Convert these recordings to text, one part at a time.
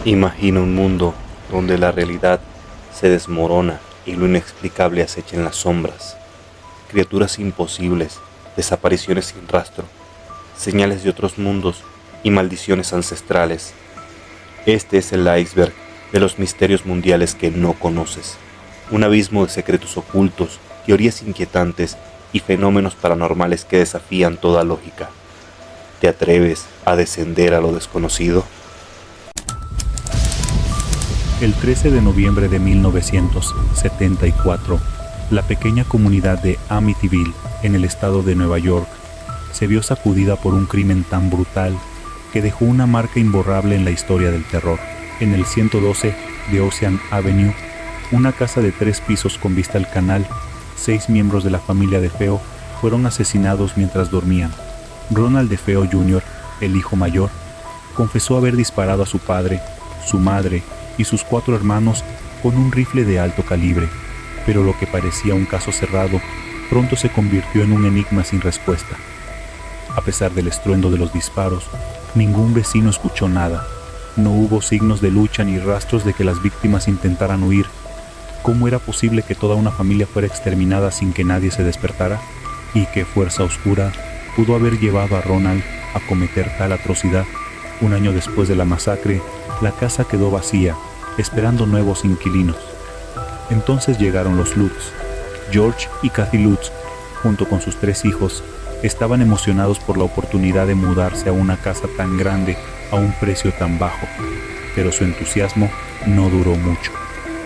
Imagina un mundo donde la realidad se desmorona y lo inexplicable acecha en las sombras. Criaturas imposibles, desapariciones sin rastro, señales de otros mundos y maldiciones ancestrales. Este es el iceberg de los misterios mundiales que no conoces. Un abismo de secretos ocultos, teorías inquietantes y fenómenos paranormales que desafían toda lógica. ¿Te atreves a descender a lo desconocido? El 13 de noviembre de 1974, la pequeña comunidad de Amityville, en el estado de Nueva York, se vio sacudida por un crimen tan brutal que dejó una marca imborrable en la historia del terror. En el 112 de Ocean Avenue, una casa de 3 pisos con vista al canal, 6 miembros de la familia DeFeo fueron asesinados mientras dormían. Ronald DeFeo Jr., el hijo mayor, confesó haber disparado a su padre, su madre y sus 4 hermanos con un rifle de alto calibre, pero lo que parecía un caso cerrado pronto se convirtió en un enigma sin respuesta. A pesar del estruendo de los disparos, ningún vecino escuchó nada. No hubo signos de lucha ni rastros de que las víctimas intentaran huir. ¿Cómo era posible que toda una familia fuera exterminada sin que nadie se despertara? ¿Y qué fuerza oscura pudo haber llevado a Ronald a cometer tal atrocidad? Un año después de la masacre, la casa quedó vacía, esperando nuevos inquilinos. Entonces llegaron los Lutz. George y Kathy Lutz, junto con sus 3 hijos, estaban emocionados por la oportunidad de mudarse a una casa tan grande a un precio tan bajo, pero su entusiasmo no duró mucho.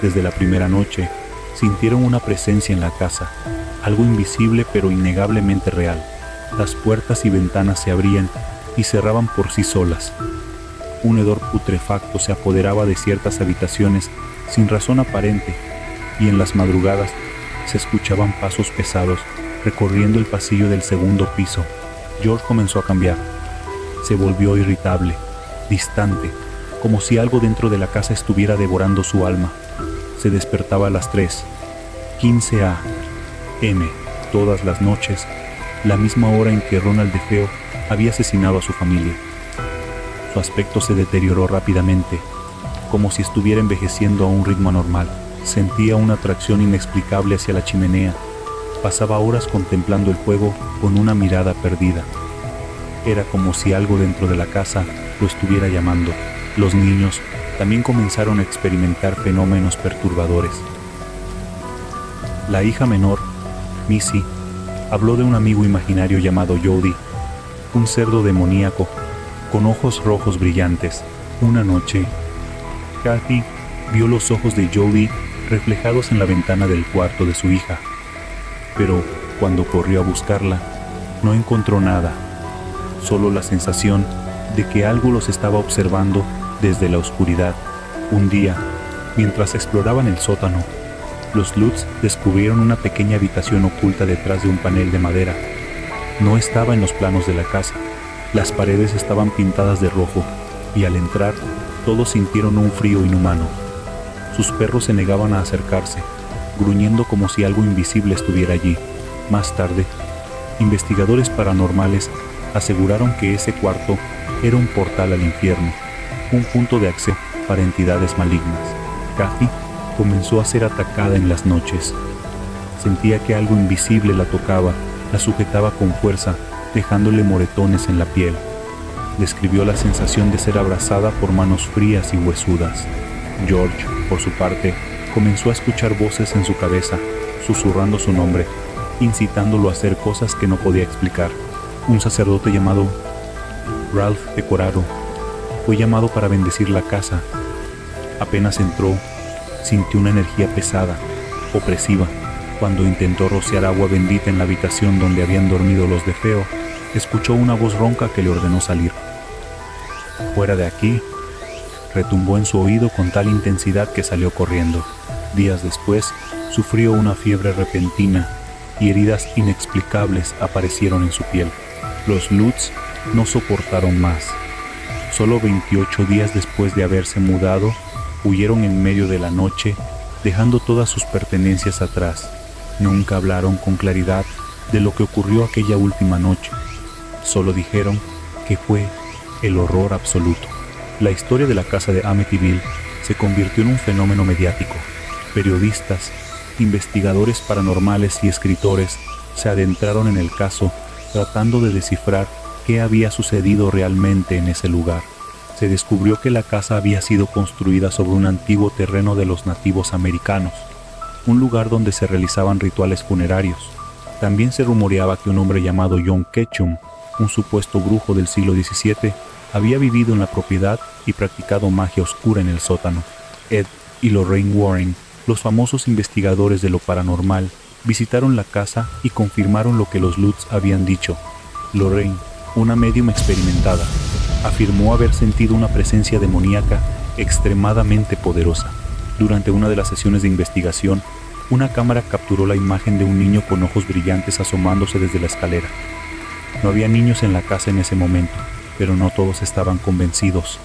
Desde la primera noche, sintieron una presencia en la casa, algo invisible pero innegablemente real. Las puertas y ventanas se abrían y cerraban por sí solas. Un hedor putrefacto se apoderaba de ciertas habitaciones sin razón aparente, y en las madrugadas se escuchaban pasos pesados recorriendo el pasillo del segundo piso. George comenzó a cambiar. Se volvió irritable, distante, como si algo dentro de la casa estuviera devorando su alma. Se despertaba a las 3:15 a.m. todas las noches, la misma hora en que Ronald DeFeo había asesinado a su familia. Su aspecto se deterioró rápidamente, como si estuviera envejeciendo a un ritmo anormal. Sentía una atracción inexplicable hacia la chimenea. Pasaba horas contemplando el fuego con una mirada perdida. Era como si algo dentro de la casa lo estuviera llamando. Los niños también comenzaron a experimentar fenómenos perturbadores. La hija menor, Missy, habló de un amigo imaginario llamado Jody, un cerdo demoníaco con ojos rojos brillantes. Una noche, Kathy vio los ojos de Jody reflejados en la ventana del cuarto de su hija, pero cuando corrió a buscarla, no encontró nada, solo la sensación de que algo los estaba observando desde la oscuridad. Un día, mientras exploraban el sótano, los Lutz descubrieron una pequeña habitación oculta detrás de un panel de madera. No estaba en los planos de la casa. Las paredes estaban pintadas de rojo, y al entrar, todos sintieron un frío inhumano. Sus perros se negaban a acercarse, gruñendo como si algo invisible estuviera allí. Más tarde, investigadores paranormales aseguraron que ese cuarto era un portal al infierno, un punto de acceso para entidades malignas. Kathy comenzó a ser atacada en las noches. Sentía que algo invisible la tocaba, la sujetaba con fuerza, dejándole moretones en la piel. Describió la sensación de ser abrazada por manos frías y huesudas. George, por su parte, comenzó a escuchar voces en su cabeza, susurrando su nombre, incitándolo a hacer cosas que no podía explicar. Un sacerdote llamado Ralph Pecoraro fue llamado para bendecir la casa. Apenas entró, sintió una energía pesada, opresiva. Cuando intentó rociar agua bendita en la habitación donde habían dormido los DeFeo, escuchó una voz ronca que le ordenó salir. «Fuera de aquí», retumbó en su oído con tal intensidad que salió corriendo. Días después, sufrió una fiebre repentina y heridas inexplicables aparecieron en su piel. Los Lutz no soportaron más. Solo 28 días después de haberse mudado, huyeron en medio de la noche, dejando todas sus pertenencias atrás. Nunca hablaron con claridad de lo que ocurrió aquella última noche. Solo dijeron que fue el horror absoluto. La historia de la casa de Amityville se convirtió en un fenómeno mediático. Periodistas, investigadores paranormales y escritores se adentraron en el caso tratando de descifrar qué había sucedido realmente en ese lugar. Se descubrió que la casa había sido construida sobre un antiguo terreno de los nativos americanos, un lugar donde se realizaban rituales funerarios. También se rumoreaba que un hombre llamado John Ketchum, un supuesto brujo del siglo XVII, había vivido en la propiedad y practicado magia oscura en el sótano. Ed y Lorraine Warren, los famosos investigadores de lo paranormal, visitaron la casa y confirmaron lo que los Lutz habían dicho. Lorraine, una médium experimentada, afirmó haber sentido una presencia demoníaca extremadamente poderosa. Durante una de las sesiones de investigación, una cámara capturó la imagen de un niño con ojos brillantes asomándose desde la escalera. No había niños en la casa en ese momento, pero no todos estaban convencidos.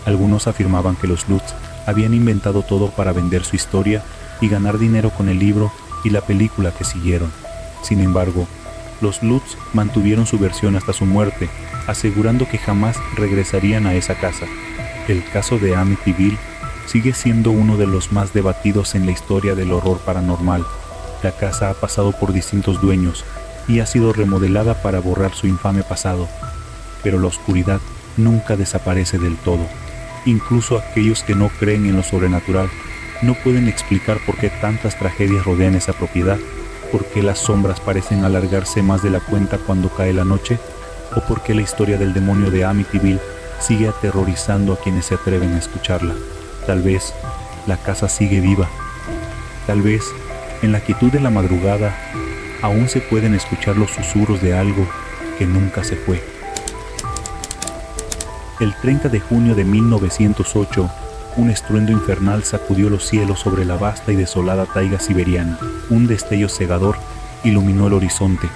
Algunos afirmaban que los Lutz habían inventado todo para vender su historia y ganar dinero con el libro y la película que siguieron. Sin embargo, los Lutz mantuvieron su versión hasta su muerte, asegurando que jamás regresarían a esa casa. El caso de Amityville sigue siendo uno de los más debatidos en la historia del horror paranormal. La casa ha pasado por distintos dueños y ha sido remodelada para borrar su infame pasado, pero la oscuridad nunca desaparece del todo. Incluso aquellos que no creen en lo sobrenatural no pueden explicar por qué tantas tragedias rodean esa propiedad, por qué las sombras parecen alargarse más de la cuenta cuando cae la noche, o por qué la historia del demonio de Amityville sigue aterrorizando a quienes se atreven a escucharla. Tal vez la casa sigue viva. Tal vez en la quietud de la madrugada aún se pueden escuchar los susurros de algo que nunca se fue. El 30 de junio de 1908, un estruendo infernal sacudió los cielos sobre la vasta y desolada taiga siberiana. Un destello cegador iluminó el horizonte,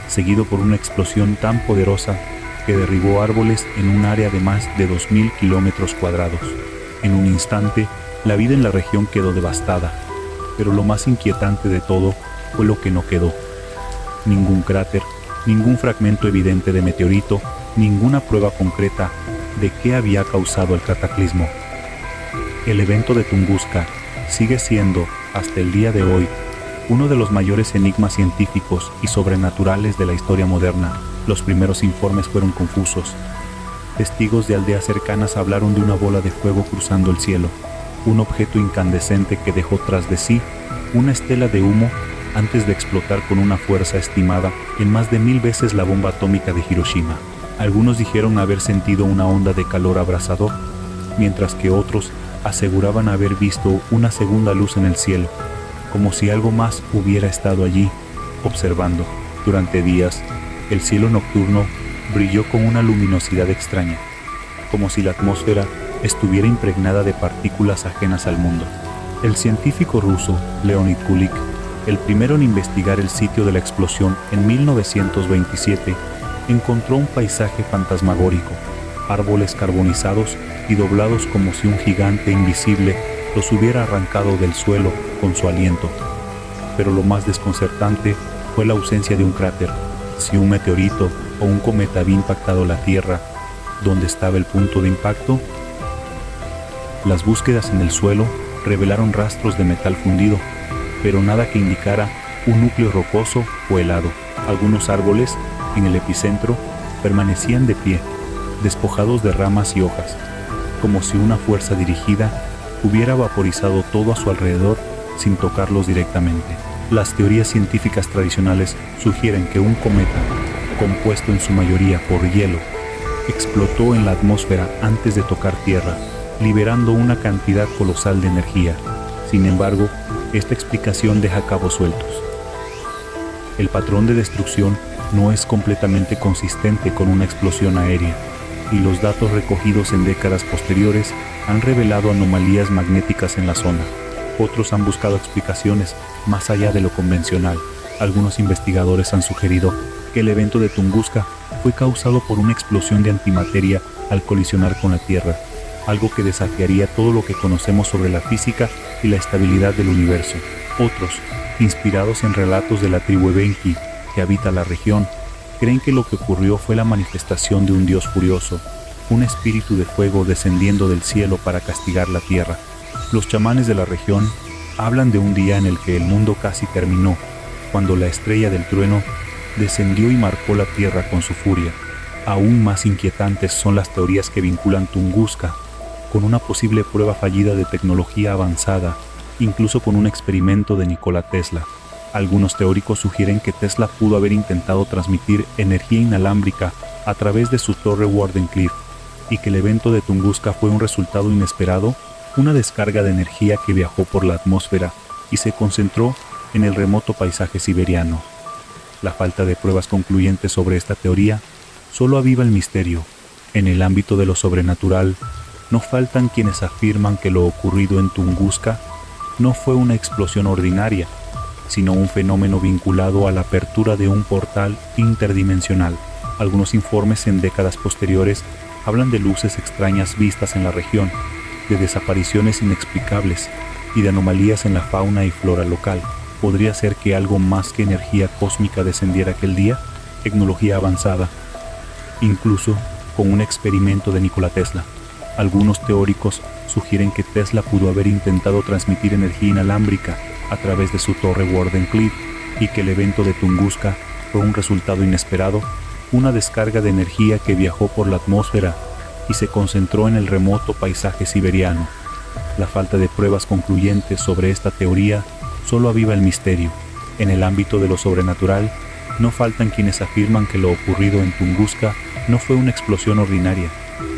seguido por una explosión tan poderosa que derribó árboles en un área de más de 2.000 kilómetros cuadrados. En un instante, la vida en la región quedó devastada, pero lo más inquietante de todo fue lo que no quedó. Ningún cráter, ningún fragmento evidente de meteorito, ninguna prueba concreta de qué había causado el cataclismo. El evento de Tunguska sigue siendo, hasta el día de hoy, uno de los mayores enigmas científicos y sobrenaturales de la historia moderna. Los primeros informes fueron confusos. Testigos de aldeas cercanas hablaron de una bola de fuego cruzando el cielo, un objeto incandescente que dejó tras de sí una estela de humo antes de explotar con una fuerza estimada en más de 1000 veces la bomba atómica de Hiroshima. Algunos dijeron haber sentido una onda de calor abrasador, mientras que otros aseguraban haber visto una segunda luz en el cielo, como si algo más hubiera estado allí, observando. Durante días, el cielo nocturno brilló con una luminosidad extraña, como si la atmósfera estuviera impregnada de partículas ajenas al mundo. El científico ruso Leonid Kulik, el primero en investigar el sitio de la explosión en 1927, encontró un paisaje fantasmagórico, árboles carbonizados y doblados como si un gigante invisible los hubiera arrancado del suelo con su aliento. Pero lo más desconcertante fue la ausencia de un cráter. Si un meteorito o un cometa había impactado la Tierra, ¿dónde estaba el punto de impacto? Las búsquedas en el suelo revelaron rastros de metal fundido, pero nada que indicara un núcleo rocoso o helado. Algunos árboles, en el epicentro, permanecían de pie, despojados de ramas y hojas, como si una fuerza dirigida hubiera vaporizado todo a su alrededor sin tocarlos directamente. Las teorías científicas tradicionales sugieren que un cometa, compuesto en su mayoría por hielo, explotó en la atmósfera antes de tocar tierra, liberando una cantidad colosal de energía. Sin embargo, esta explicación deja cabos sueltos. El patrón de destrucción no es completamente consistente con una explosión aérea, y los datos recogidos en décadas posteriores han revelado anomalías magnéticas en la zona. Otros han buscado explicaciones más allá de lo convencional. Algunos investigadores han sugerido que el evento de Tunguska fue causado por una explosión de antimateria al colisionar con la Tierra, algo que desafiaría todo lo que conocemos sobre la física y la estabilidad del universo. Otros, inspirados en relatos de la tribu Evenki que habita la región, creen que lo que ocurrió fue la manifestación de un dios furioso, un espíritu de fuego descendiendo del cielo para castigar la tierra. Los chamanes de la región hablan de un día en el que el mundo casi terminó, cuando la estrella del trueno descendió y marcó la tierra con su furia. Aún más inquietantes son las teorías que vinculan Tunguska con una posible prueba fallida de tecnología avanzada, incluso con un experimento de Nikola Tesla. Algunos teóricos sugieren que Tesla pudo haber intentado transmitir energía inalámbrica a través de su torre Wardenclyffe y que el evento de Tunguska fue un resultado inesperado, una descarga de energía que viajó por la atmósfera y se concentró en el remoto paisaje siberiano. La falta de pruebas concluyentes sobre esta teoría solo aviva el misterio. En el ámbito de lo sobrenatural, no faltan quienes afirman que lo ocurrido en Tunguska no fue una explosión ordinaria, sino un fenómeno vinculado a la apertura de un portal interdimensional. Algunos informes en décadas posteriores hablan de luces extrañas vistas en la región, de desapariciones inexplicables y de anomalías en la fauna y flora local. ¿Podría ser que algo más que energía cósmica descendiera aquel día? Tecnología avanzada, incluso con un experimento de Nikola Tesla. Algunos teóricos sugieren que Tesla pudo haber intentado transmitir energía inalámbrica a través de su torre Wardenclyffe y que el evento de Tunguska fue un resultado inesperado, una descarga de energía que viajó por la atmósfera y se concentró en el remoto paisaje siberiano. La falta de pruebas concluyentes sobre esta teoría solo aviva el misterio. En el ámbito de lo sobrenatural, no faltan quienes afirman que lo ocurrido en Tunguska no fue una explosión ordinaria,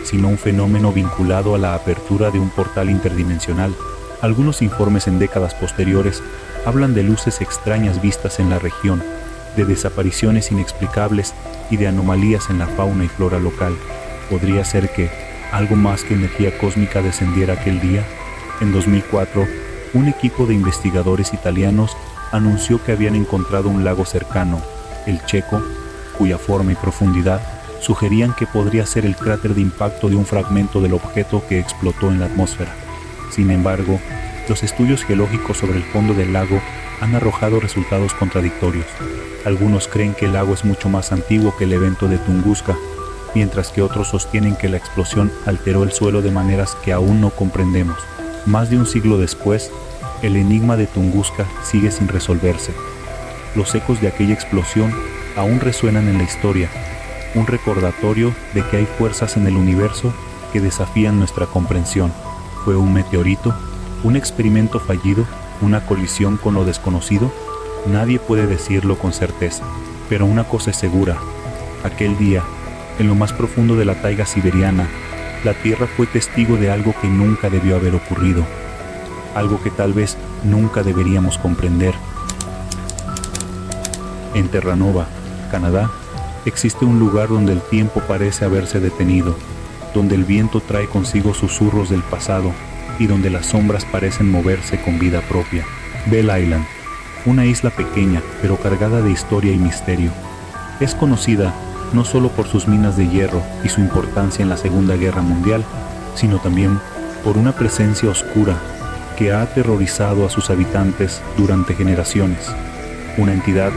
sino un fenómeno vinculado a la apertura de un portal interdimensional. Algunos informes en décadas posteriores hablan de luces extrañas vistas en la región, de desapariciones inexplicables y de anomalías en la fauna y flora local. ¿Podría ser que algo más que energía cósmica descendiera aquel día? En 2004, un equipo de investigadores italianos anunció que habían encontrado un lago cercano, el Checo, cuya forma y profundidad sugerían que podría ser el cráter de impacto de un fragmento del objeto que explotó en la atmósfera. Sin embargo, los estudios geológicos sobre el fondo del lago han arrojado resultados contradictorios. Algunos creen que el lago es mucho más antiguo que el evento de Tunguska, mientras que otros sostienen que la explosión alteró el suelo de maneras que aún no comprendemos. Más de un siglo después, el enigma de Tunguska sigue sin resolverse. Los ecos de aquella explosión aún resuenan en la historia, un recordatorio de que hay fuerzas en el universo que desafían nuestra comprensión. ¿Fue un meteorito? ¿Un experimento fallido? ¿Una colisión con lo desconocido? Nadie puede decirlo con certeza, pero una cosa es segura. Aquel día, en lo más profundo de la taiga siberiana, la Tierra fue testigo de algo que nunca debió haber ocurrido, algo que tal vez nunca deberíamos comprender. En Terranova, Canadá, existe un lugar donde el tiempo parece haberse detenido, donde el viento trae consigo susurros del pasado y donde las sombras parecen moverse con vida propia. Bell Island, una isla pequeña pero cargada de historia y misterio. Es conocida no solo por sus minas de hierro y su importancia en la Segunda Guerra Mundial, sino también por una presencia oscura que ha aterrorizado a sus habitantes durante generaciones. Una entidad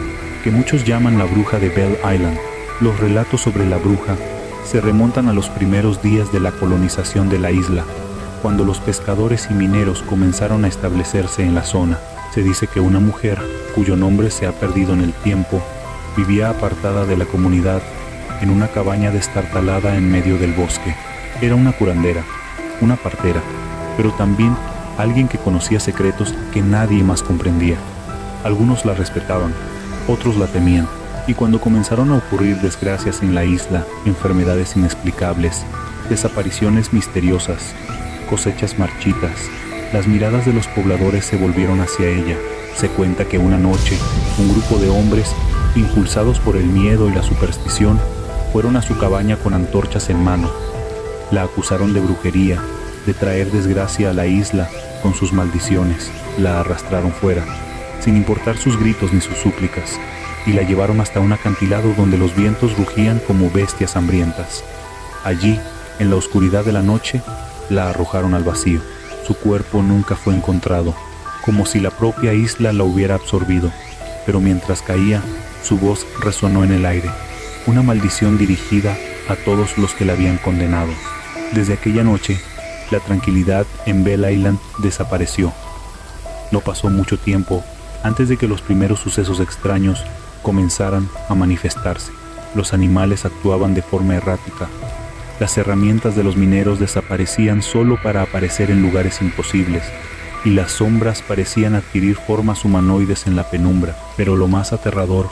que muchos llaman la bruja de Bell Island. Los relatos sobre la bruja se remontan a los primeros días de la colonización de la isla, cuando los pescadores y mineros comenzaron a establecerse en la zona. Se dice que una mujer, cuyo nombre se ha perdido en el tiempo, vivía apartada de la comunidad en una cabaña destartalada en medio del bosque. Era una curandera, una partera, pero también alguien que conocía secretos que nadie más comprendía. Algunos la respetaban, otros la temían, y cuando comenzaron a ocurrir desgracias en la isla, enfermedades inexplicables, desapariciones misteriosas, cosechas marchitas, las miradas de los pobladores se volvieron hacia ella. Se cuenta que una noche, un grupo de hombres, impulsados por el miedo y la superstición, fueron a su cabaña con antorchas en mano. La acusaron de brujería, de traer desgracia a la isla con sus maldiciones. La arrastraron fuera, sin importar sus gritos ni sus súplicas, y la llevaron hasta un acantilado donde los vientos rugían como bestias hambrientas. Allí, en la oscuridad de la noche, la arrojaron al vacío. Su cuerpo nunca fue encontrado, como si la propia isla la hubiera absorbido, pero mientras caía, su voz resonó en el aire, una maldición dirigida a todos los que la habían condenado. Desde aquella noche, la tranquilidad en Bell Island desapareció. No pasó mucho tiempo antes de que los primeros sucesos extraños comenzaran a manifestarse. Los animales actuaban de forma errática. Las herramientas de los mineros desaparecían solo para aparecer en lugares imposibles, y las sombras parecían adquirir formas humanoides en la penumbra. Pero lo más aterrador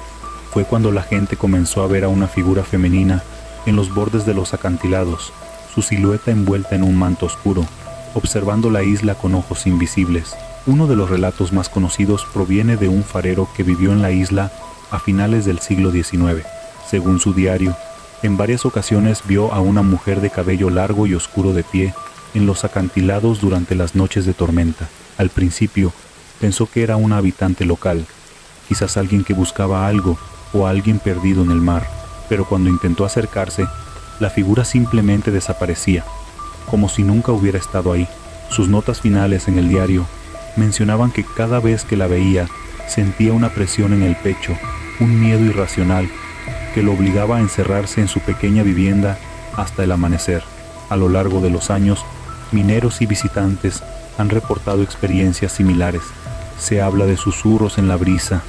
fue cuando la gente comenzó a ver a una figura femenina en los bordes de los acantilados, su silueta envuelta en un manto oscuro, observando la isla con ojos invisibles. Uno de los relatos más conocidos proviene de un farero que vivió en la isla a finales del siglo XIX. Según su diario, en varias ocasiones vio a una mujer de cabello largo y oscuro de pie en los acantilados durante las noches de tormenta. Al principio, pensó que era una habitante local, quizás alguien que buscaba algo o alguien perdido en el mar, pero cuando intentó acercarse, la figura simplemente desaparecía, como si nunca hubiera estado ahí. Sus notas finales en el diario mencionaban que cada vez que la veía, sentía una presión en el pecho, un miedo irracional, que lo obligaba a encerrarse en su pequeña vivienda hasta el amanecer. A lo largo de los años, mineros y visitantes han reportado experiencias similares. Se habla de susurros en la brisa,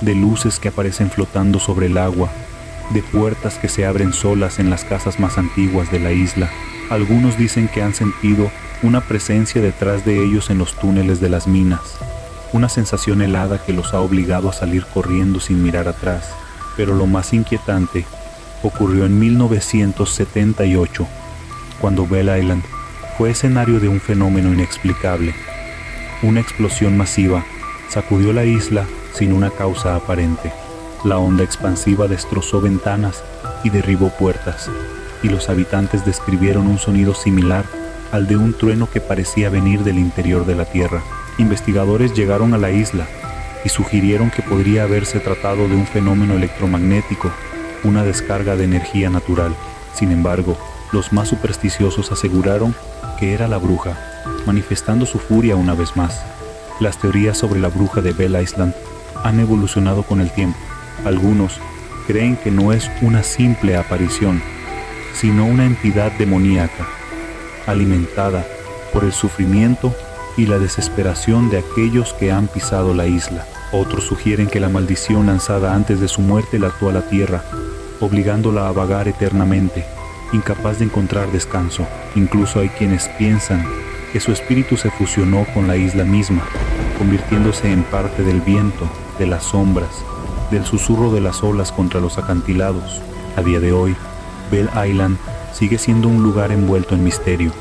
de luces que aparecen flotando sobre el agua, de puertas que se abren solas en las casas más antiguas de la isla. Algunos dicen que han sentido una presencia detrás de ellos en los túneles de las minas, una sensación helada que los ha obligado a salir corriendo sin mirar atrás. Pero lo más inquietante ocurrió en 1978, cuando Bell Island fue escenario de un fenómeno inexplicable. Una explosión masiva sacudió la isla sin una causa aparente. La onda expansiva destrozó ventanas y derribó puertas, y los habitantes describieron un sonido similar al de un trueno que parecía venir del interior de la Tierra. Investigadores llegaron a la isla y sugirieron que podría haberse tratado de un fenómeno electromagnético, una descarga de energía natural. Sin embargo, los más supersticiosos aseguraron que era la bruja, manifestando su furia una vez más. Las teorías sobre la bruja de Bell Island han evolucionado con el tiempo. Algunos creen que no es una simple aparición, sino una entidad demoníaca, alimentada por el sufrimiento y la desesperación de aquellos que han pisado la isla. Otros sugieren que la maldición lanzada antes de su muerte la ató a la tierra, obligándola a vagar eternamente, incapaz de encontrar descanso. Incluso hay quienes piensan que su espíritu se fusionó con la isla misma, convirtiéndose en parte del viento, de las sombras, del susurro de las olas contra los acantilados. A día de hoy, Bell Island sigue siendo un lugar envuelto en misterio.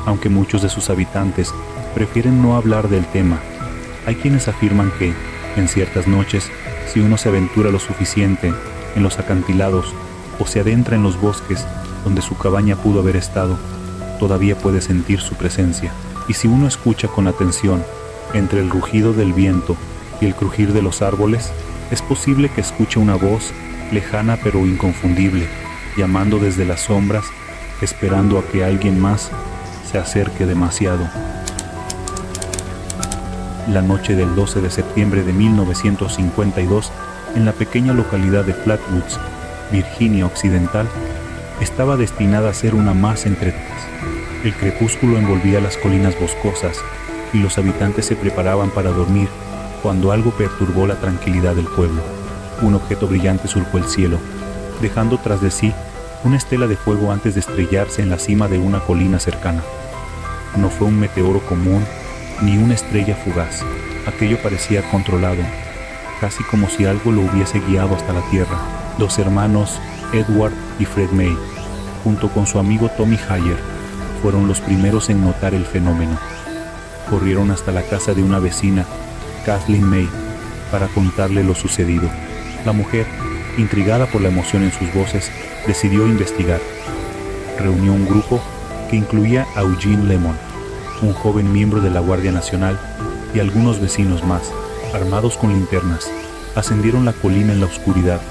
Aunque muchos de sus habitantes prefieren no hablar del tema, hay quienes afirman que, en ciertas noches, si uno se aventura lo suficiente en los acantilados o se adentra en los bosques donde su cabaña pudo haber estado, todavía puede sentir su presencia. Y si uno escucha con atención entre el rugido del viento y el crujir de los árboles, es posible que escuche una voz lejana pero inconfundible, llamando desde las sombras, esperando a que alguien más se acerque demasiado. La noche del 12 de septiembre de 1952, en la pequeña localidad de Flatwoods, Virginia Occidental, estaba destinada a ser una más entre tantas. El crepúsculo envolvía las colinas boscosas y los habitantes se preparaban para dormir cuando algo perturbó la tranquilidad del pueblo. Un objeto brillante surcó el cielo, dejando tras de sí una estela de fuego antes de estrellarse en la cima de una colina cercana. No fue un meteoro común ni una estrella fugaz. Aquello parecía controlado, casi como si algo lo hubiese guiado hasta la Tierra. Los hermanos Edward y Fred May, junto con su amigo Tommy Hayer, fueron los primeros en notar el fenómeno. Corrieron hasta la casa de una vecina, Kathleen May, para contarle lo sucedido. La mujer, intrigada por la emoción en sus voces, decidió investigar. Reunió un grupo que incluía a Eugene Lemon, un joven miembro de la Guardia Nacional, y algunos vecinos más. Armados con linternas, ascendieron la colina en la oscuridad,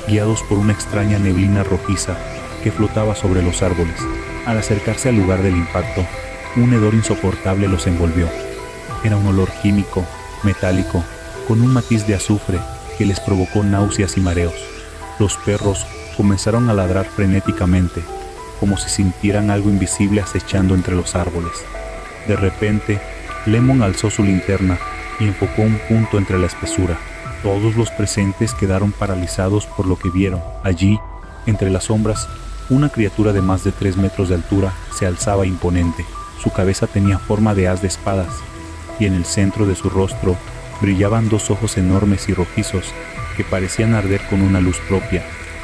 guiados por una extraña neblina rojiza que flotaba sobre los árboles. Al acercarse al lugar del impacto, un hedor insoportable los envolvió. Era un olor químico, metálico, con un matiz de azufre que les provocó náuseas y mareos. Los perros comenzaron a ladrar frenéticamente, como si sintieran algo invisible acechando entre los árboles. De repente, Lemon alzó su linterna y enfocó un punto entre la espesura. Todos los presentes quedaron paralizados por lo que vieron. Allí, entre las sombras, una criatura de más de 3 metros de altura se alzaba imponente. Su cabeza tenía forma de haz de espadas, y en el centro de su rostro brillaban 2 ojos enormes y rojizos que parecían arder con una luz propia.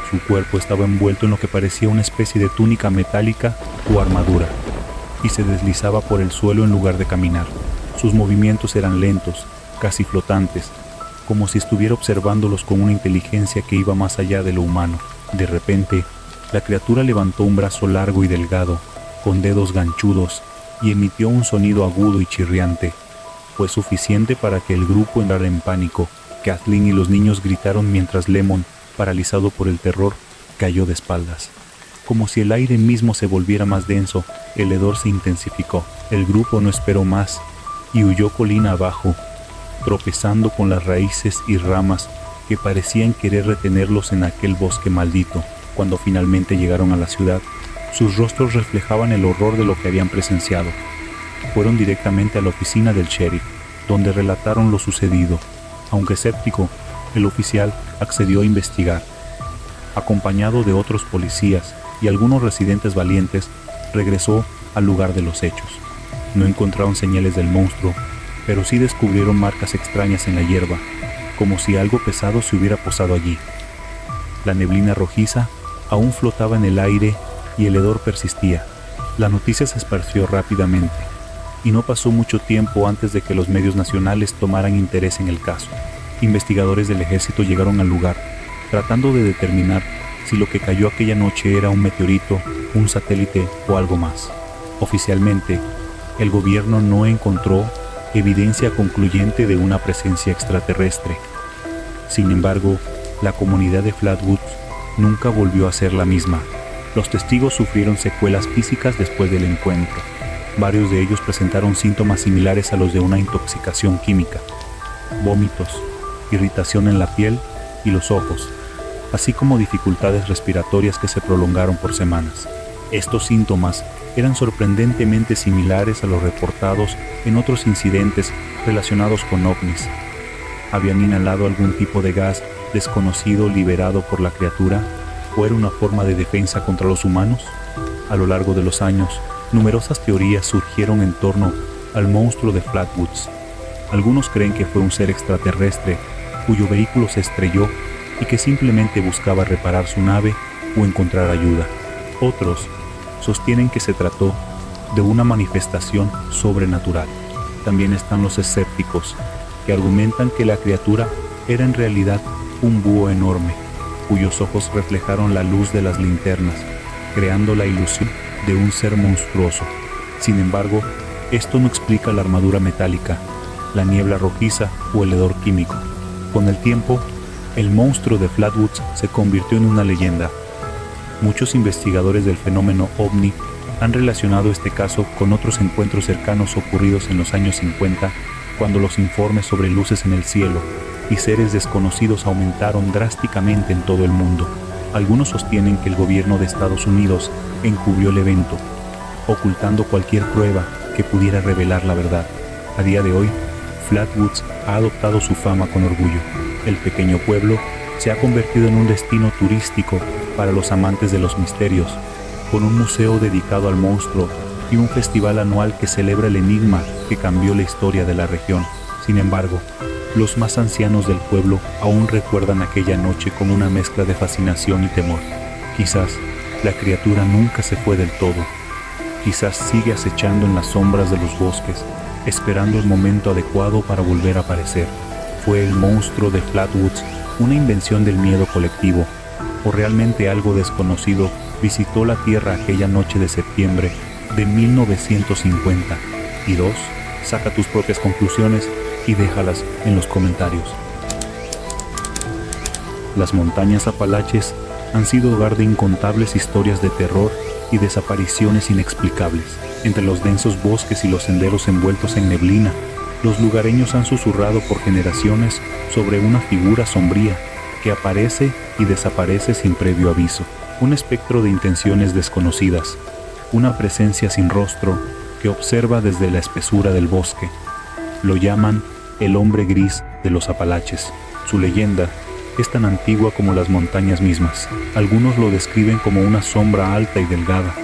Su cuerpo estaba envuelto en lo que parecía una especie de túnica metálica o armadura, y se deslizaba por el suelo en lugar de caminar. Sus movimientos eran lentos, casi flotantes, como si estuviera observándolos con una inteligencia que iba más allá de lo humano. De repente, la criatura levantó un brazo largo y delgado, con dedos ganchudos, y emitió un sonido agudo y chirriante. Fue suficiente para que el grupo entrara en pánico. Kathleen y los niños gritaron mientras Lemon, paralizado por el terror, cayó de espaldas. Como si el aire mismo se volviera más denso, el hedor se intensificó. El grupo no esperó más y huyó colina abajo, tropezando con las raíces y ramas que parecían querer retenerlos en aquel bosque maldito. Cuando finalmente llegaron a la ciudad, sus rostros reflejaban el horror de lo que habían presenciado. Fueron directamente a la oficina del sheriff, donde relataron lo sucedido. Aunque escéptico, el oficial accedió a investigar. Acompañado de otros policías y algunos residentes valientes, regresó al lugar de los hechos. No encontraron señales del monstruo, pero sí descubrieron marcas extrañas en la hierba, como si algo pesado se hubiera posado allí. La neblina rojiza aún flotaba en el aire y el hedor persistía. La noticia se esparció rápidamente, y no pasó mucho tiempo antes de que los medios nacionales tomaran interés en el caso. Investigadores del ejército llegaron al lugar, tratando de determinar si lo que cayó aquella noche era un meteorito, un satélite o algo más. Oficialmente, el gobierno no encontró evidencia concluyente de una presencia extraterrestre. Sin embargo, la comunidad de Flatwoods nunca volvió a ser la misma. Los testigos sufrieron secuelas físicas después del encuentro. Varios de ellos presentaron síntomas similares a los de una intoxicación química: vómitos, irritación en la piel y los ojos, así como dificultades respiratorias que se prolongaron por semanas. Estos síntomas eran sorprendentemente similares a los reportados en otros incidentes relacionados con ovnis. ¿Habían inhalado algún tipo de gas desconocido liberado por la criatura, o era una forma de defensa contra los humanos? A lo largo de los años, numerosas teorías surgieron en torno al monstruo de Flatwoods. Algunos creen que fue un ser extraterrestre cuyo vehículo se estrelló y que simplemente buscaba reparar su nave o encontrar ayuda. Otros sostienen que se trató de una manifestación sobrenatural. También están los escépticos, que argumentan que la criatura era en realidad un búho enorme, cuyos ojos reflejaron la luz de las linternas, creando la ilusión de un ser monstruoso. Sin embargo, esto no explica la armadura metálica, la niebla rojiza o el hedor químico. Con el tiempo, el monstruo de Flatwoods se convirtió en una leyenda. Muchos investigadores del fenómeno ovni han relacionado este caso con otros encuentros cercanos ocurridos en los años 50, cuando los informes sobre luces en el cielo y seres desconocidos aumentaron drásticamente en todo el mundo. Algunos sostienen que el gobierno de Estados Unidos encubrió el evento, ocultando cualquier prueba que pudiera revelar la verdad. A día de hoy, Flatwoods ha adoptado su fama con orgullo. El pequeño pueblo se ha convertido en un destino turístico para los amantes de los misterios, con un museo dedicado al monstruo y un festival anual que celebra el enigma que cambió la historia de la región. Sin embargo, los más ancianos del pueblo aún recuerdan aquella noche con una mezcla de fascinación y temor. Quizás la criatura nunca se fue del todo. Quizás sigue acechando en las sombras de los bosques, esperando el momento adecuado para volver a aparecer. ¿Fue el monstruo de Flatwoods una invención del miedo colectivo, o realmente algo desconocido visitó la Tierra aquella noche de septiembre de 1950? Y 2. Saca tus propias conclusiones y déjalas en los comentarios. Las montañas Apalaches han sido hogar de incontables historias de terror y desapariciones inexplicables. Entre los densos bosques y los senderos envueltos en neblina, los lugareños han susurrado por generaciones sobre una figura sombría que aparece y desaparece sin previo aviso. Un espectro de intenciones desconocidas, una presencia sin rostro que observa desde la espesura del bosque. Lo llaman el hombre gris de los Apalaches. Su leyenda es tan antigua como las montañas mismas. Algunos lo describen como una sombra alta y delgada,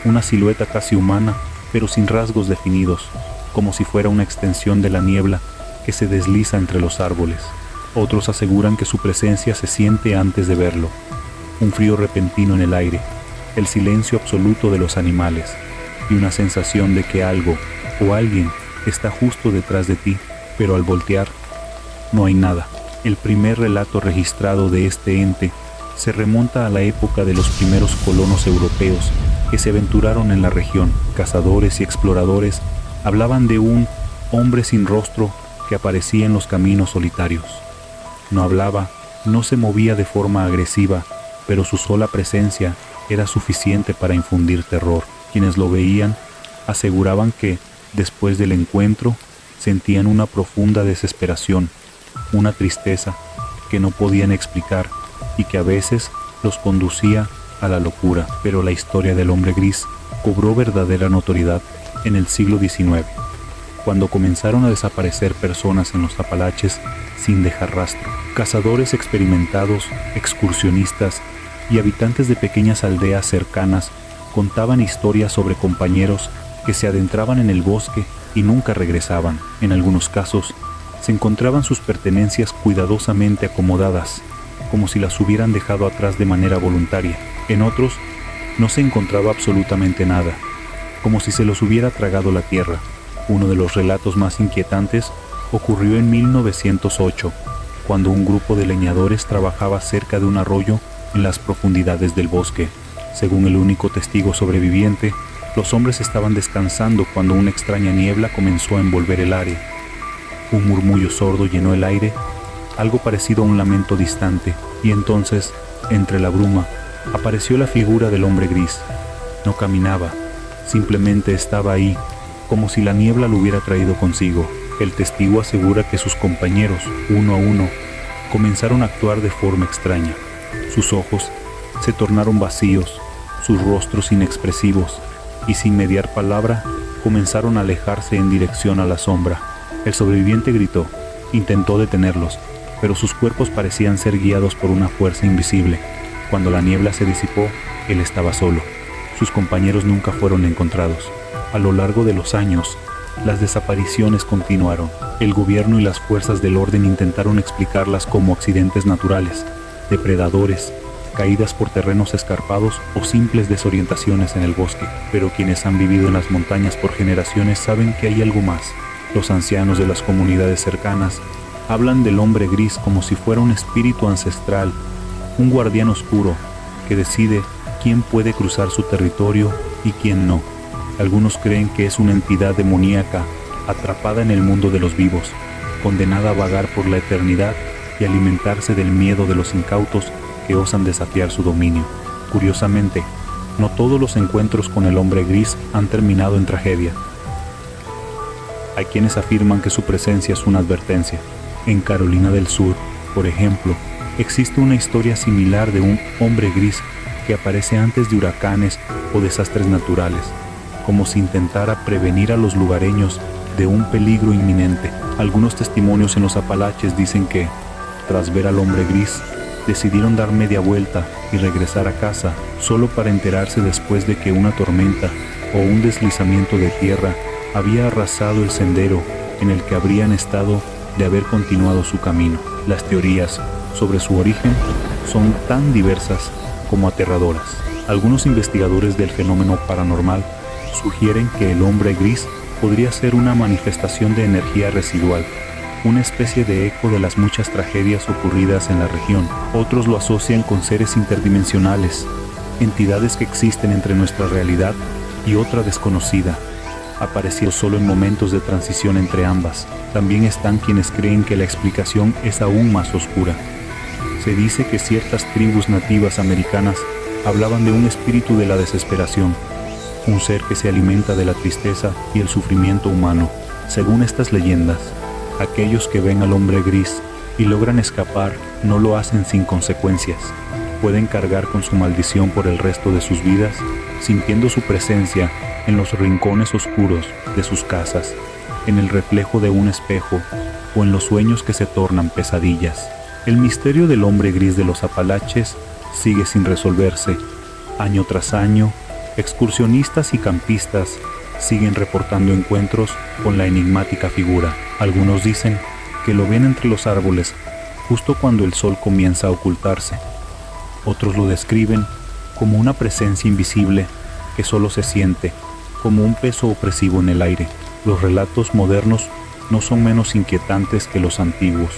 una silueta casi humana, pero sin rasgos definidos, como si fuera una extensión de la niebla que se desliza entre los árboles. Otros aseguran que su presencia se siente antes de verlo. Un frío repentino en el aire, el silencio absoluto de los animales y una sensación de que algo o alguien está justo detrás de ti, pero al voltear no hay nada. El primer relato registrado de este ente se remonta a la época de los primeros colonos europeos que se aventuraron en la región. Cazadores y exploradores hablaban de un hombre sin rostro que aparecía en los caminos solitarios. No hablaba, no se movía de forma agresiva, pero su sola presencia era suficiente para infundir terror. Quienes lo veían aseguraban que, después del encuentro, sentían una profunda desesperación, una tristeza que no podían explicar y que a veces los conducía a la locura. Pero la historia del hombre gris cobró verdadera notoriedad en el siglo XIX, cuando comenzaron a desaparecer personas en los Apalaches sin dejar rastro. Cazadores experimentados, excursionistas y habitantes de pequeñas aldeas cercanas contaban historias sobre compañeros que se adentraban en el bosque y nunca regresaban. En algunos casos, se encontraban sus pertenencias cuidadosamente acomodadas, como si las hubieran dejado atrás de manera voluntaria. En otros, no se encontraba absolutamente nada, como si se los hubiera tragado la tierra. Uno de los relatos más inquietantes ocurrió en 1908, cuando un grupo de leñadores trabajaba cerca de un arroyo en las profundidades del bosque. Según el único testigo sobreviviente, los hombres estaban descansando cuando una extraña niebla comenzó a envolver el área. Un murmullo sordo llenó el aire, algo parecido a un lamento distante, y entonces, entre la bruma, apareció la figura del hombre gris. No caminaba, simplemente estaba ahí, como si la niebla lo hubiera traído consigo. El testigo asegura que sus compañeros, uno a uno, comenzaron a actuar de forma extraña. Sus ojos se tornaron vacíos, sus rostros inexpresivos, y sin mediar palabra, comenzaron a alejarse en dirección a la sombra. El sobreviviente gritó, intentó detenerlos, pero sus cuerpos parecían ser guiados por una fuerza invisible. Cuando la niebla se disipó, él estaba solo. Sus compañeros nunca fueron encontrados. A lo largo de los años, las desapariciones continuaron. El gobierno y las fuerzas del orden intentaron explicarlas como accidentes naturales, depredadores, caídas por terrenos escarpados o simples desorientaciones en el bosque. Pero quienes han vivido en las montañas por generaciones saben que hay algo más. Los ancianos de las comunidades cercanas hablan del hombre gris como si fuera un espíritu ancestral, un guardián oscuro que decide quién puede cruzar su territorio y quién no. Algunos creen que es una entidad demoníaca atrapada en el mundo de los vivos, condenada a vagar por la eternidad y alimentarse del miedo de los incautos que osan desafiar su dominio. Curiosamente, no todos los encuentros con el hombre gris han terminado en tragedia. Hay quienes afirman que su presencia es una advertencia. En Carolina del Sur, por ejemplo, existe una historia similar de un hombre gris que aparece antes de huracanes o desastres naturales, como si intentara prevenir a los lugareños de un peligro inminente. Algunos testimonios en los Apalaches dicen que, tras ver al hombre gris, decidieron dar media vuelta y regresar a casa, solo para enterarse después de que una tormenta o un deslizamiento de tierra había arrasado el sendero en el que habrían estado de haber continuado su camino. Las teorías sobre su origen son tan diversas como aterradoras. Algunos investigadores del fenómeno paranormal sugieren que el hombre gris podría ser una manifestación de energía residual, una especie de eco de las muchas tragedias ocurridas en la región. Otros lo asocian con seres interdimensionales, entidades que existen entre nuestra realidad y otra desconocida, apareciendo solo en momentos de transición entre ambas. También están quienes creen que la explicación es aún más oscura. Se dice que ciertas tribus nativas americanas hablaban de un espíritu de la desesperación, un ser que se alimenta de la tristeza y el sufrimiento humano. Según estas leyendas, aquellos que ven al hombre gris y logran escapar no lo hacen sin consecuencias. Pueden cargar con su maldición por el resto de sus vidas, sintiendo su presencia en los rincones oscuros de sus casas, en el reflejo de un espejo o en los sueños que se tornan pesadillas. El misterio del hombre gris de los Apalaches sigue sin resolverse. Año tras año, excursionistas y campistas siguen reportando encuentros con la enigmática figura. Algunos dicen que lo ven entre los árboles justo cuando el sol comienza a ocultarse. Otros lo describen como una presencia invisible que solo se siente, como un peso opresivo en el aire. Los relatos modernos no son menos inquietantes que los antiguos.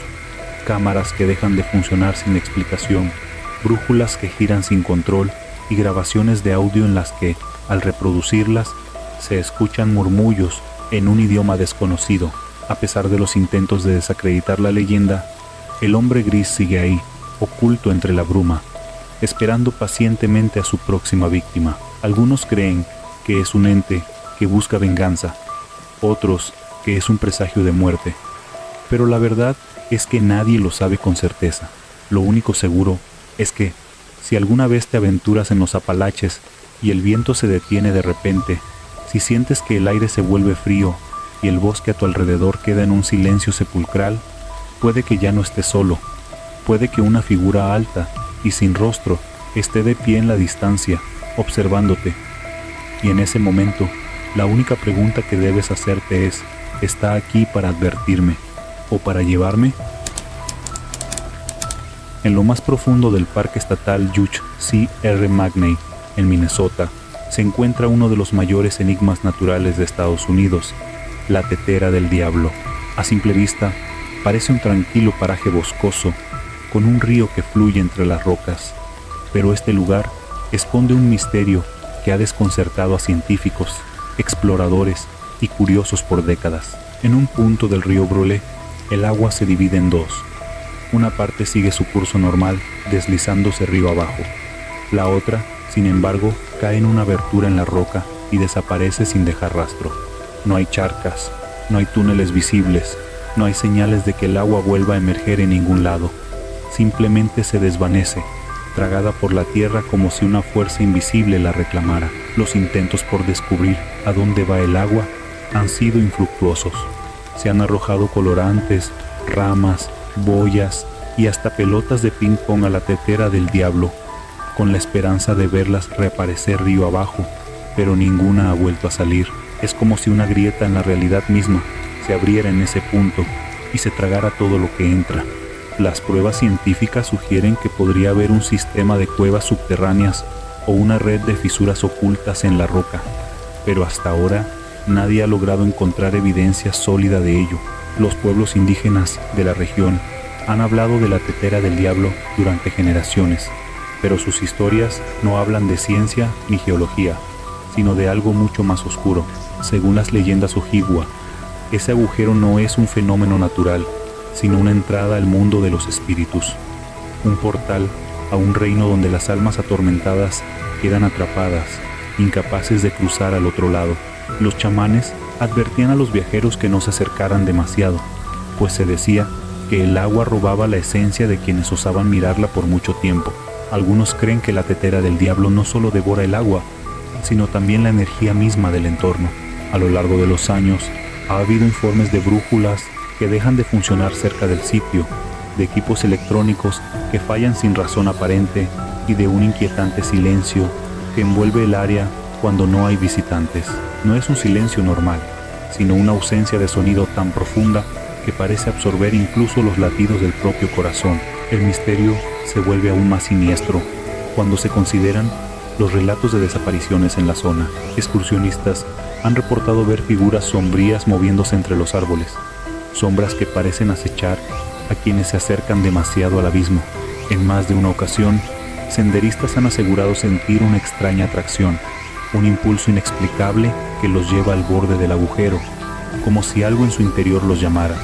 Cámaras que dejan de funcionar sin explicación, brújulas que giran sin control y grabaciones de audio en las que, al reproducirlas, se escuchan murmullos en un idioma desconocido. A pesar de los intentos de desacreditar la leyenda, el hombre gris sigue ahí, oculto entre la bruma, esperando pacientemente a su próxima víctima. Algunos creen que es un ente que busca venganza, otros que es un presagio de muerte. Pero la verdad es que nadie lo sabe con certeza. Lo único seguro es que, si alguna vez te aventuras en los Apalaches y el viento se detiene de repente, si sientes que el aire se vuelve frío y el bosque a tu alrededor queda en un silencio sepulcral, puede que ya no estés solo. Puede que una figura alta y sin rostro esté de pie en la distancia, observándote. Y en ese momento, la única pregunta que debes hacerte es: ¿está aquí para advertirme o para llevarme? En lo más profundo del Parque Estatal Hugh C.R. Magney, en Minnesota, se encuentra uno de los mayores enigmas naturales de Estados Unidos, la Tetera del Diablo. A simple vista, parece un tranquilo paraje boscoso, con un río que fluye entre las rocas. Pero este lugar esconde un misterio que ha desconcertado a científicos, exploradores y curiosos por décadas. En un punto del río Brule, el agua se divide en dos. Una parte sigue su curso normal, deslizándose río abajo. La otra, sin embargo, cae en una abertura en la roca y desaparece sin dejar rastro. No hay charcas, no hay túneles visibles, no hay señales de que el agua vuelva a emerger en ningún lado. Simplemente se desvanece, tragada por la tierra como si una fuerza invisible la reclamara. Los intentos por descubrir a dónde va el agua han sido infructuosos. Se han arrojado colorantes, ramas, boyas y hasta pelotas de ping-pong a la Tetera del Diablo, con la esperanza de verlas reaparecer río abajo, pero ninguna ha vuelto a salir. Es como si una grieta en la realidad misma se abriera en ese punto y se tragara todo lo que entra. Las pruebas científicas sugieren que podría haber un sistema de cuevas subterráneas o una red de fisuras ocultas en la roca, pero hasta ahora nadie ha logrado encontrar evidencia sólida de ello. Los pueblos indígenas de la región han hablado de la Tetera del Diablo durante generaciones, pero sus historias no hablan de ciencia ni geología, sino de algo mucho más oscuro. Según las leyendas Ojibwa, ese agujero no es un fenómeno natural, sino una entrada al mundo de los espíritus, un portal a un reino donde las almas atormentadas quedan atrapadas, incapaces de cruzar al otro lado. Los chamanes advertían a los viajeros que no se acercaran demasiado, pues se decía que el agua robaba la esencia de quienes osaban mirarla por mucho tiempo. Algunos creen que la Tetera del Diablo no solo devora el agua, sino también la energía misma del entorno. A lo largo de los años, ha habido informes de brújulas que dejan de funcionar cerca del sitio, de equipos electrónicos que fallan sin razón aparente y de un inquietante silencio que envuelve el área cuando no hay visitantes. No es un silencio normal, sino una ausencia de sonido tan profunda que parece absorber incluso los latidos del propio corazón. El misterio se vuelve aún más siniestro cuando se consideran los relatos de desapariciones en la zona. Excursionistas han reportado ver figuras sombrías moviéndose entre los árboles, sombras que parecen acechar a quienes se acercan demasiado al abismo. En más de una ocasión, senderistas han asegurado sentir una extraña atracción, un impulso inexplicable que los lleva al borde del agujero, como si algo en su interior los llamara.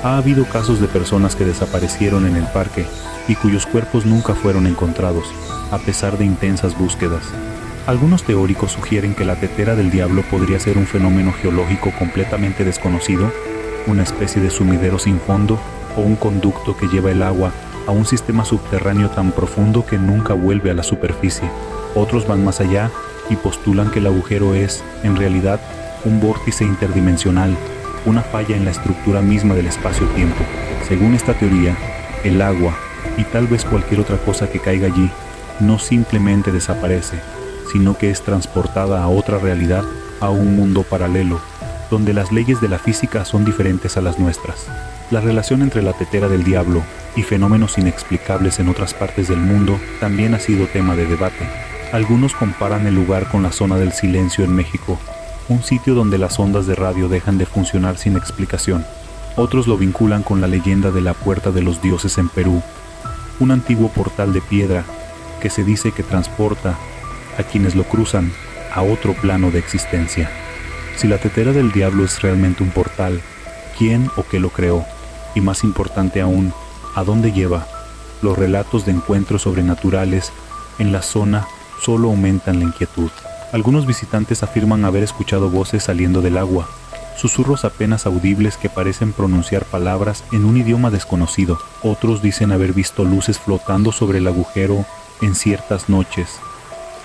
Ha habido casos de personas que desaparecieron en el parque y cuyos cuerpos nunca fueron encontrados, a pesar de intensas búsquedas. Algunos teóricos sugieren que la Tetera del Diablo podría ser un fenómeno geológico completamente desconocido, una especie de sumidero sin fondo o un conducto que lleva el agua a un sistema subterráneo tan profundo que nunca vuelve a la superficie. Otros van más allá y postulan que el agujero es, en realidad, un vórtice interdimensional, una falla en la estructura misma del espacio-tiempo. Según esta teoría, el agua, y tal vez cualquier otra cosa que caiga allí, no simplemente desaparece, sino que es transportada a otra realidad, a un mundo paralelo, donde las leyes de la física son diferentes a las nuestras. La relación entre la tetera del diablo y fenómenos inexplicables en otras partes del mundo también ha sido tema de debate. Algunos comparan el lugar con la zona del silencio en México, un sitio donde las ondas de radio dejan de funcionar sin explicación. Otros lo vinculan con la leyenda de la Puerta de los Dioses en Perú, un antiguo portal de piedra que se dice que transporta a quienes lo cruzan a otro plano de existencia. Si la tetera del diablo es realmente un portal, ¿quién o qué lo creó? Y más importante aún, ¿a dónde lleva? Los relatos de encuentros sobrenaturales en la zona solo aumentan la inquietud. Algunos visitantes afirman haber escuchado voces saliendo del agua, susurros apenas audibles que parecen pronunciar palabras en un idioma desconocido. Otros dicen haber visto luces flotando sobre el agujero en ciertas noches,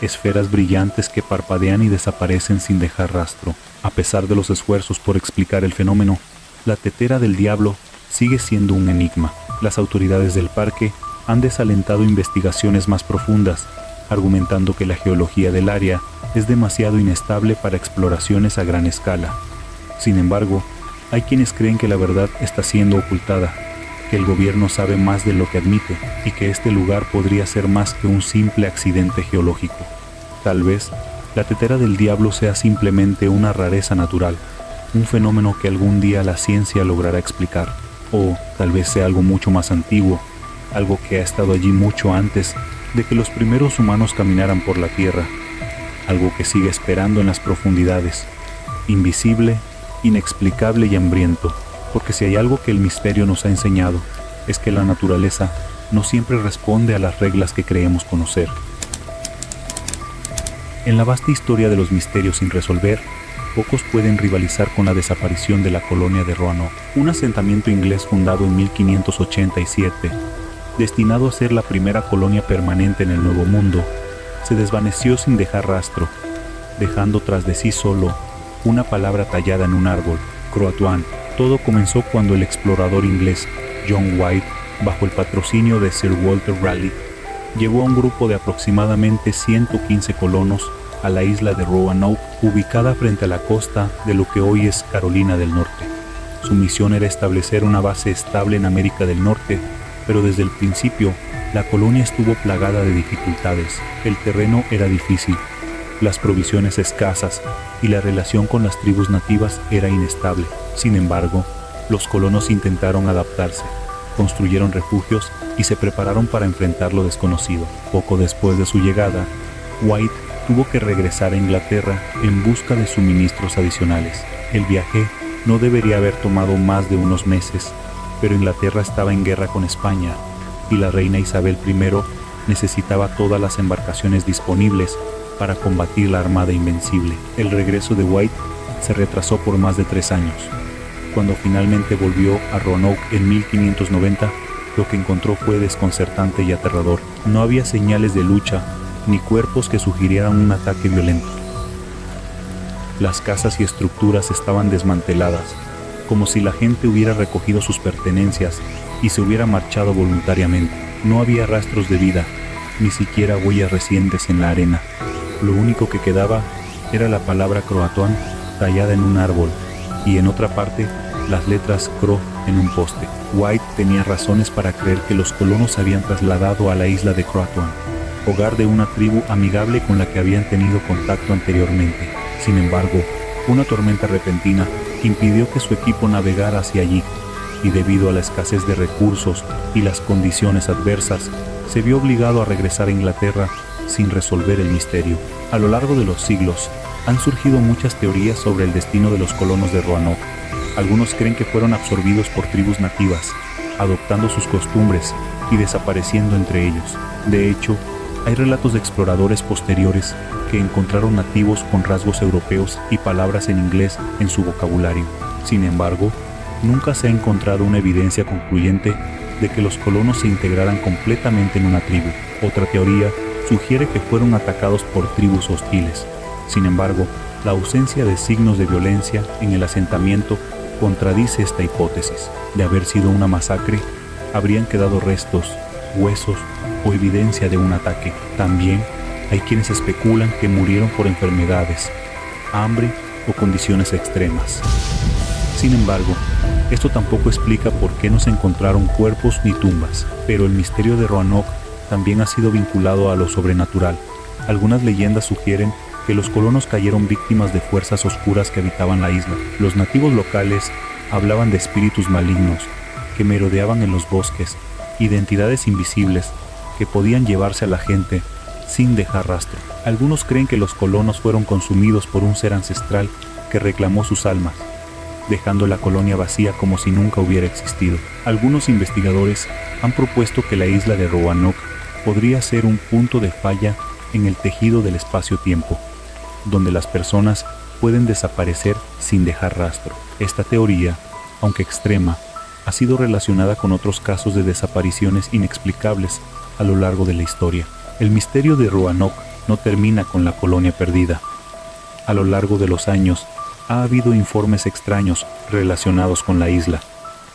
esferas brillantes que parpadean y desaparecen sin dejar rastro. A pesar de los esfuerzos por explicar el fenómeno, la tetera del diablo sigue siendo un enigma. Las autoridades del parque han desalentado investigaciones más profundas, argumentando que la geología del área es demasiado inestable para exploraciones a gran escala. Sin embargo, hay quienes creen que la verdad está siendo ocultada, que el gobierno sabe más de lo que admite y que este lugar podría ser más que un simple accidente geológico. Tal vez la tetera del diablo sea simplemente una rareza natural, un fenómeno que algún día la ciencia logrará explicar, o tal vez sea algo mucho más antiguo, algo que ha estado allí mucho antes de que los primeros humanos caminaran por la tierra, algo que sigue esperando en las profundidades, invisible, inexplicable y hambriento, porque si hay algo que el misterio nos ha enseñado, es que la naturaleza no siempre responde a las reglas que creemos conocer. En la vasta historia de los misterios sin resolver, pocos pueden rivalizar con la desaparición de la colonia de Roanoke, un asentamiento inglés fundado en 1587, destinado a ser la primera colonia permanente en el Nuevo Mundo. Se desvaneció sin dejar rastro, dejando tras de sí solo una palabra tallada en un árbol, Croatoan. Todo comenzó cuando el explorador inglés John White, bajo el patrocinio de Sir Walter Raleigh, llevó a un grupo de aproximadamente 115 colonos a la isla de Roanoke, ubicada frente a la costa de lo que hoy es Carolina del Norte. Su misión era establecer una base estable en América del Norte, pero desde el principio la colonia estuvo plagada de dificultades. El terreno era difícil, las provisiones escasas y la relación con las tribus nativas era inestable. Sin embargo, los colonos intentaron adaptarse, construyeron refugios y se prepararon para enfrentar lo desconocido. Poco después de su llegada, White tuvo que regresar a Inglaterra en busca de suministros adicionales. El viaje no debería haber tomado más de unos meses, pero Inglaterra estaba en guerra con España y la reina Isabel I necesitaba todas las embarcaciones disponibles para combatir la Armada Invencible. El regreso de White se retrasó por más de 3 años. Cuando finalmente volvió a Roanoke en 1590, lo que encontró fue desconcertante y aterrador. No había señales de lucha ni cuerpos que sugirieran un ataque violento. Las casas y estructuras estaban desmanteladas, como si la gente hubiera recogido sus pertenencias y se hubiera marchado voluntariamente. No había rastros de vida, ni siquiera huellas recientes en la arena. Lo único que quedaba era la palabra Croatoan tallada en un árbol y en otra parte las letras Cro en un poste. White tenía razones para creer que los colonos se habían trasladado a la isla de Croatoan, hogar de una tribu amigable con la que habían tenido contacto anteriormente. Sin embargo, una tormenta repentina impidió que su equipo navegara hacia allí, y debido a la escasez de recursos y las condiciones adversas, se vio obligado a regresar a Inglaterra sin resolver el misterio. A lo largo de los siglos, han surgido muchas teorías sobre el destino de los colonos de Roanoke. Algunos creen que fueron absorbidos por tribus nativas, adoptando sus costumbres y desapareciendo entre ellos. De hecho, hay relatos de exploradores posteriores que encontraron nativos con rasgos europeos y palabras en inglés en su vocabulario. Sin embargo, nunca se ha encontrado una evidencia concluyente de que los colonos se integraran completamente en una tribu. Otra teoría sugiere que fueron atacados por tribus hostiles. Sin embargo, la ausencia de signos de violencia en el asentamiento contradice esta hipótesis. De haber sido una masacre, habrían quedado restos, huesos o evidencia de un ataque. También hay quienes especulan que murieron por enfermedades, hambre o condiciones extremas. Sin embargo, esto tampoco explica por qué no se encontraron cuerpos ni tumbas, pero el misterio de Roanoke también ha sido vinculado a lo sobrenatural. Algunas leyendas sugieren que los colonos cayeron víctimas de fuerzas oscuras que habitaban la isla. Los nativos locales hablaban de espíritus malignos que merodeaban en los bosques y de entidades invisibles que podían llevarse a la gente sin dejar rastro. Algunos creen que los colonos fueron consumidos por un ser ancestral que reclamó sus almas, dejando la colonia vacía como si nunca hubiera existido. Algunos investigadores han propuesto que la isla de Roanoke podría ser un punto de falla en el tejido del espacio-tiempo, donde las personas pueden desaparecer sin dejar rastro. Esta teoría, aunque extrema, ha sido relacionada con otros casos de desapariciones inexplicables a lo largo de la historia. El misterio de Roanoke no termina con la colonia perdida. A lo largo de los años, ha habido informes extraños relacionados con la isla.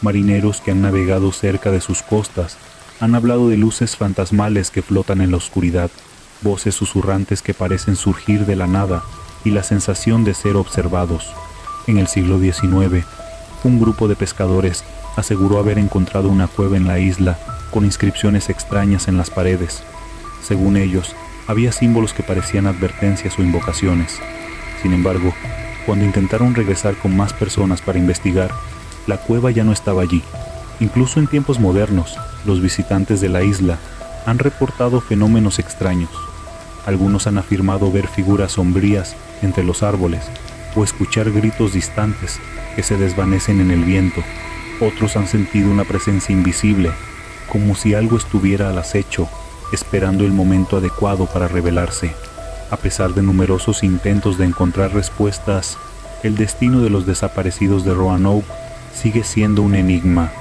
Marineros que han navegado cerca de sus costas han hablado de luces fantasmales que flotan en la oscuridad, voces susurrantes que parecen surgir de la nada y la sensación de ser observados. En el siglo XIX, un grupo de pescadores aseguró haber encontrado una cueva en la isla con inscripciones extrañas en las paredes. Según ellos, había símbolos que parecían advertencias o invocaciones. Sin embargo, cuando intentaron regresar con más personas para investigar, la cueva ya no estaba allí. Incluso en tiempos modernos, los visitantes de la isla han reportado fenómenos extraños. Algunos han afirmado ver figuras sombrías entre los árboles o escuchar gritos distantes que se desvanecen en el viento. Otros han sentido una presencia invisible, como si algo estuviera al acecho, esperando el momento adecuado para revelarse. A pesar de numerosos intentos de encontrar respuestas, el destino de los desaparecidos de Roanoke sigue siendo un enigma.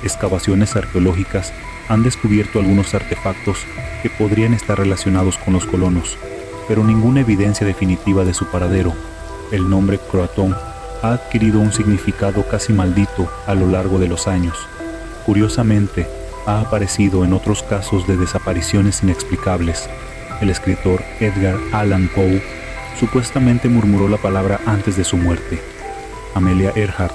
Excavaciones arqueológicas han descubierto algunos artefactos que podrían estar relacionados con los colonos, pero ninguna evidencia definitiva de su paradero. El nombre Croatoan ha adquirido un significado casi maldito a lo largo de los años. Curiosamente, ha aparecido en otros casos de desapariciones inexplicables. El escritor Edgar Allan Poe supuestamente murmuró la palabra antes de su muerte. Amelia Earhart,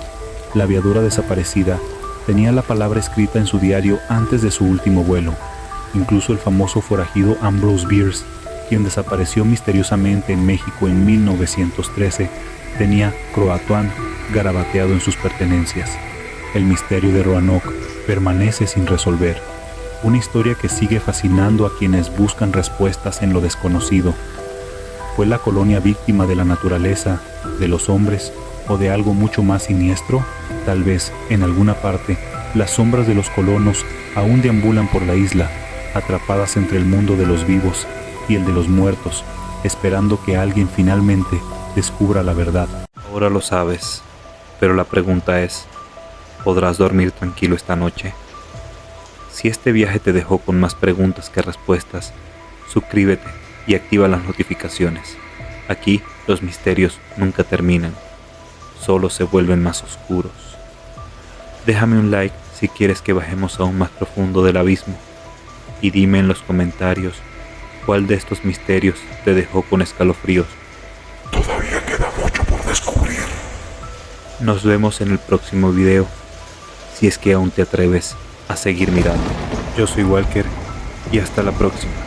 la aviadora desaparecida, tenía la palabra escrita en su diario antes de su último vuelo. Incluso el famoso forajido Ambrose Bierce, quien desapareció misteriosamente en México en 1913, tenía Croatoan garabateado en sus pertenencias. El misterio de Roanoke permanece sin resolver, una historia que sigue fascinando a quienes buscan respuestas en lo desconocido. ¿Fue la colonia víctima de la naturaleza, de los hombres o de algo mucho más siniestro? Tal vez, en alguna parte, las sombras de los colonos aún deambulan por la isla, atrapadas entre el mundo de los vivos y el de los muertos, esperando que alguien finalmente descubra la verdad. Ahora lo sabes, pero la pregunta es, ¿podrás dormir tranquilo esta noche? Si este viaje te dejó con más preguntas que respuestas, suscríbete y activa las notificaciones. Aquí los misterios nunca terminan, solo se vuelven más oscuros. Déjame un like si quieres que bajemos aún más profundo del abismo y dime en los comentarios cuál de estos misterios te dejó con escalofríos. Todavía queda mucho por descubrir. Nos vemos en el próximo video, si es que aún te atreves a seguir mirando. Yo soy Walker y hasta la próxima.